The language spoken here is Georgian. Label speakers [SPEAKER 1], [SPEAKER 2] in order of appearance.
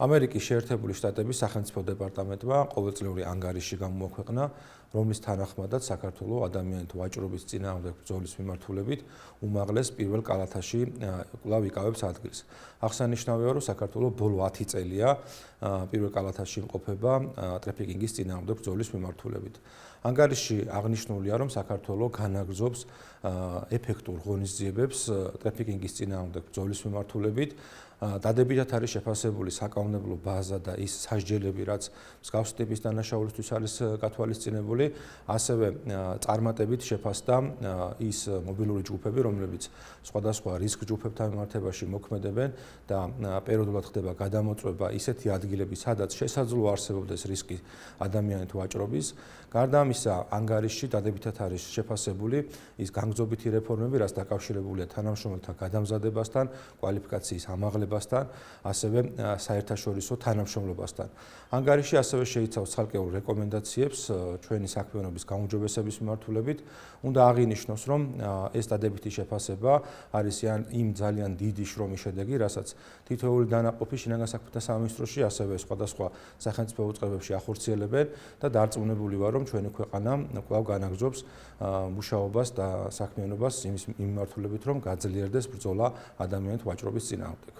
[SPEAKER 1] ამერიკის შეერთებული შტატების სახელმწიფო დეპარტამენტმა ყოველწლიური ანგარიში გამოაქვეყნა, რომლის თანახმადაც საქართველოს ადამიანთა ვაჭრობის წინააღმდეგ ბრძოლის მიმართულებით უმაღლეს პირველ კალათაში კვლავ იკავებს ადგილს. აღსანიშნავია, რომ საქართველოს ბოლო 10 წელია პირველ კალათაში იმყოფება ტრაფიკინგის წინააღმდეგ ბრძოლის მიმართულებით. ანგარიში აღნიშნულია, რომ საქართველოს განაგრძობს ეფექტურ ღონისძიებებს ტრაფიკინგის წინააღმდეგ ბრძოლის მიმართულებით. დადებითად არის შეფასებული საკანონმდებლო ბაზა და ის სასჯელები, რაც მსგავსი ტიპის დანაშაულისთვის არის გათვალისწინებული, ასევე წარმატებით შეფასდა ის მობილური ჯგუფები, რომლებიც სხვადასხვა რისკ ჯგუფებთან მიმართებაში მოქმედებენ და პერიოდულად ხდება გადამოწვევა ისეთი ადგილები, სადაც შესაძლოა არსებობდეს რისკი ადამიანთა ვაჭრობის. გარდა ამისა, ანგარიში დადებითად არის შეფასებული ის განგრძობითი რეფორმები, რაც დაკავშირებულია თანამშრომელთა გადამზადებასთან, კვალიფიკაციის ამაღლებასთან, ასევე საერთაშორისო თანამშრომლობასთან. ანგარიში ასევე შეიცავს ცალკეულ რეკომენდაციებს ჩვენი საქმიანობის გაუმჯობესების მიმართულებით. უნდა აღინიშნოს, რომ ეს დადებითი შეფასება არის იმ ძალიან დიდი შრომის შედეგი, რასაც თითოეული დანაყოფი შინაგან საქმეთა სამინისტროში, ასევე სხვადასხვა სახელმწიფო უწყებებში ახორციელებენ და დარწმუნებული ვარ, რომ ჩვენი ქვეყანა კვლავ განაგრძობს მუშაობას და საქმიანობას იმის მიმართულებით, რომ გაძლიერდეს ბრძოლა ადამიანთა ვაჭრობის წინააღმდეგ.